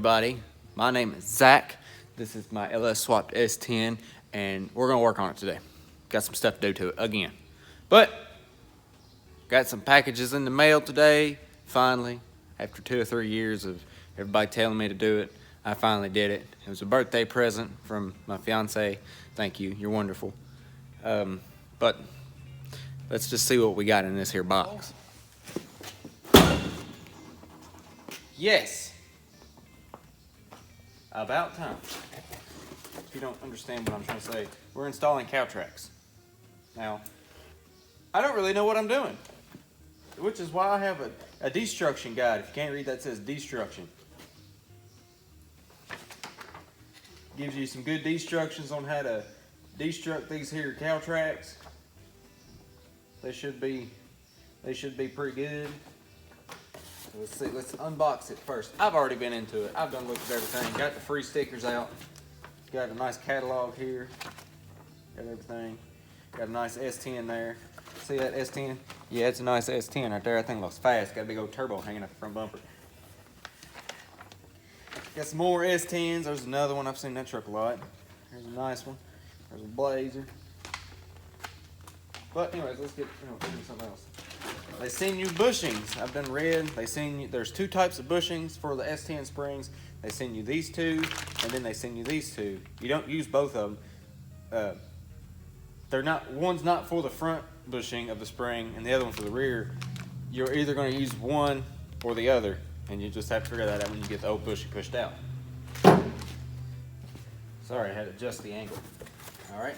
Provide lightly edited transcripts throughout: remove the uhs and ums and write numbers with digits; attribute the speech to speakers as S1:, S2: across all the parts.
S1: everybody. My name is Zach. This is my LS swapped S10, and we're gonna work on it today. Got some stuff to do to it again. But, got some packages in the mail today, finally. After 2 or 3 years of everybody telling me to do it, I finally did it. It was a birthday present from my fiance. Thank you, you're wonderful. But, let's just see what we got in this here box. Yes. About time. If you don't understand what I'm trying to say, we're installing Caltracs. Now, I don't really know what I'm doing, which is why I have a destruction guide. If you can't read that, it says destruction. Gives you some good destructions on how to destruct these here Caltracs. They should be pretty good. Let's see, let's unbox it first. I've already been into it. I've done looked at everything. Got the free stickers out. Got a nice catalog here. Got everything. Got a nice S10 there. See that S10? Yeah, it's a nice S10 right there. That thing looks fast. Got a big old turbo hanging up the front bumper. Got some more S10s. There's another one. I've seen that truck a lot. There's a nice one. There's a Blazer. But anyways, let's get into something else. They send you bushings. I've done read. They send you. There's 2 types of bushings for the S10 springs. They send you these 2, and then they send you these 2. You don't use both of them. They're not. One's not for the front bushing of the spring, and the other one for the rear. You're either going to use one or the other, and you just have to figure that out when you get the old bushing pushed out. Sorry, I had to adjust the angle. All right.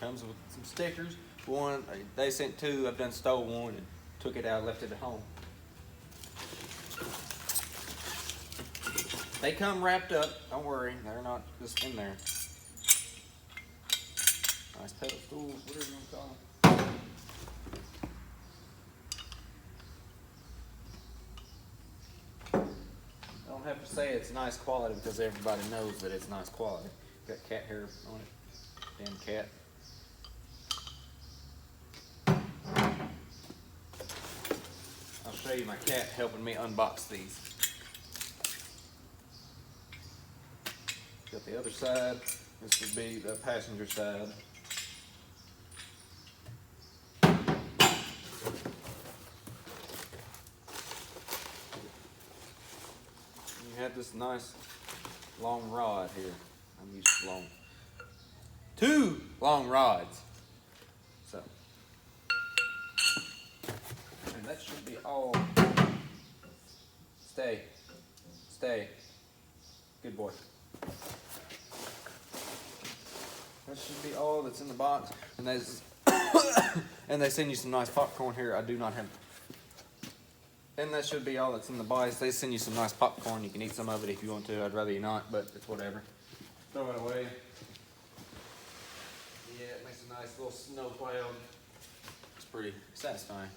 S1: Comes with some stickers. One, they sent 2. I've done stole one and took it out, left it at home. They come wrapped up. Don't worry, they're not just in there. Nice pedestals, whatever you want to call them. I don't have to say it's nice quality because everybody knows that it's nice quality. Got cat hair on it. Damn cat. I'll show you my cat helping me unbox these. Got the other side. This would be the passenger side. You have this nice long rod here. I'm used to long. 2 long rods. So. And that should be all. Stay. Good boy. That should be all that's in the box. And there's and they send you some nice popcorn here. I do not have. And that should be all that's in the box. They send you some nice popcorn. You can eat some of it if you want to. I'd rather you not, but it's whatever. Throw it away. Yeah, it makes a nice little snow cloud. It's pretty satisfying.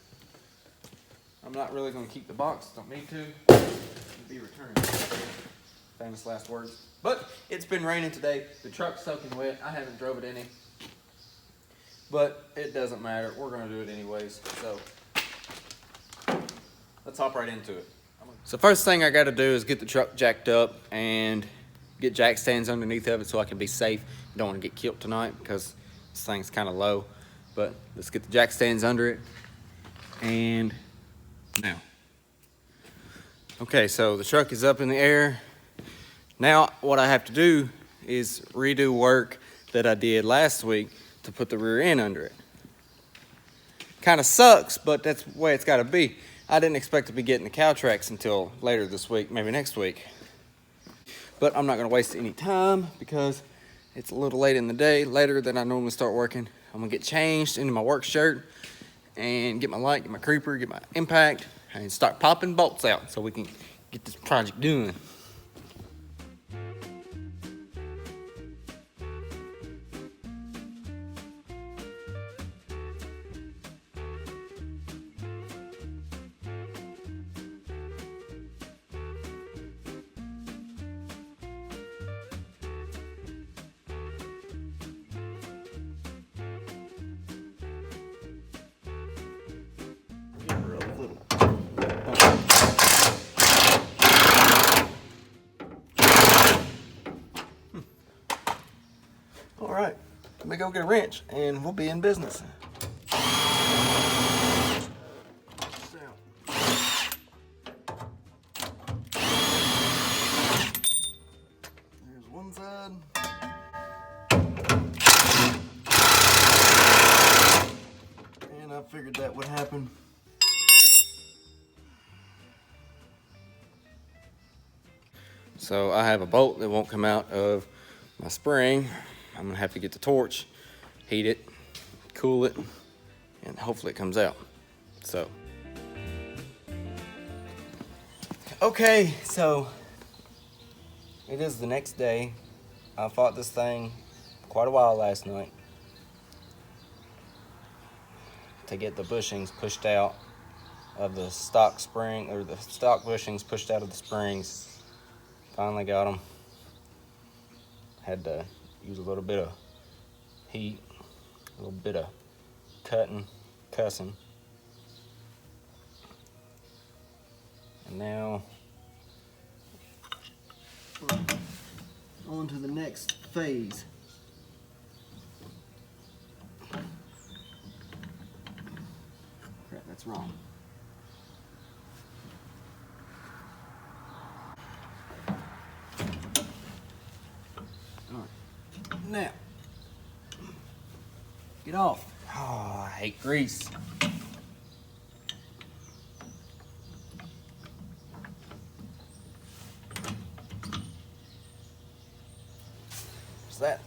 S1: I'm not really going to keep the box. Don't need to. It'll be returned. Famous last words. But it's been raining today. The truck's soaking wet. I haven't drove it any. But it doesn't matter. We're going to do it anyways. So let's hop right into it. So first thing I got to do is get the truck jacked up and get jack stands underneath of it so I can be safe. I don't want to get killed tonight because this thing's kind of low. But let's get the jack stands under it. And now. Okay, so the truck is up in the air. Now what I have to do is redo work that I did last week to put the rear end under it. Kind of sucks, but that's the way it's got to be. I didn't expect to be getting the Caltracs until later this week, maybe next week. But I'm not going to waste any time because it's a little late in the day, later than I normally start working. I'm going to get changed into my work shirt and get my light, get my creeper, get my impact, and start popping bolts out so we can get this project done. All right, let me go get a wrench and we'll be in business. There's one side. And I figured that would happen. So I have a bolt that won't come out of my spring. I'm gonna have to get the torch, heat it, cool it, and hopefully it comes out. So, okay, so it is the next day. I fought this thing quite a while last night to get the bushings pushed out of the stock spring, or the stock bushings pushed out of the springs. Finally got them. Had to use a little bit of heat, a little bit of cutting, cussing. And now, on to the next phase. Crap, that's wrong. Now, get off. Oh, I hate grease. What's that?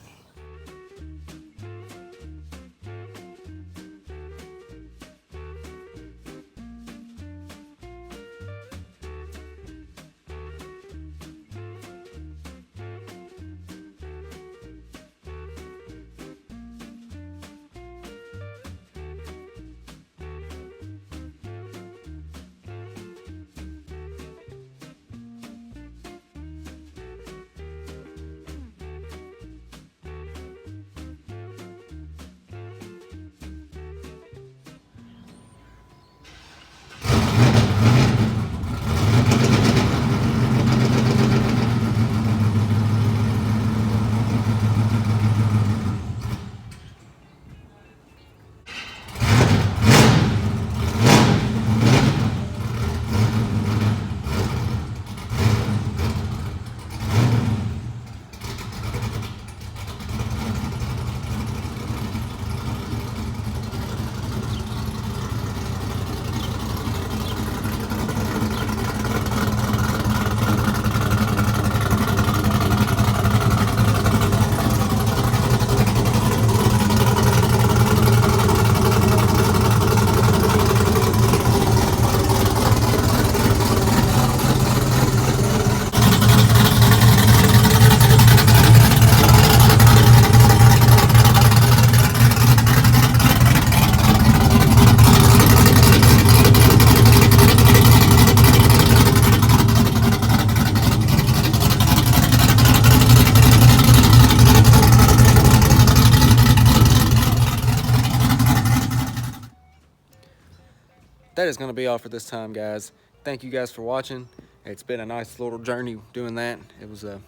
S1: That is going to be all for this time, guys. Thank you guys for watching. It's been a nice little journey doing that. It was a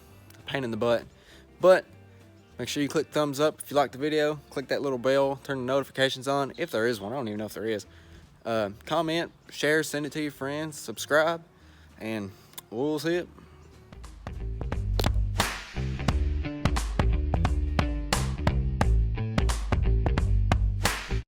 S1: pain in the butt. But make sure you click thumbs up if you liked the video. Click that little bell. Turn the notifications on, if there is one. I don't even know if there is. Comment, share, send it to your friends. Subscribe. And we'll see it.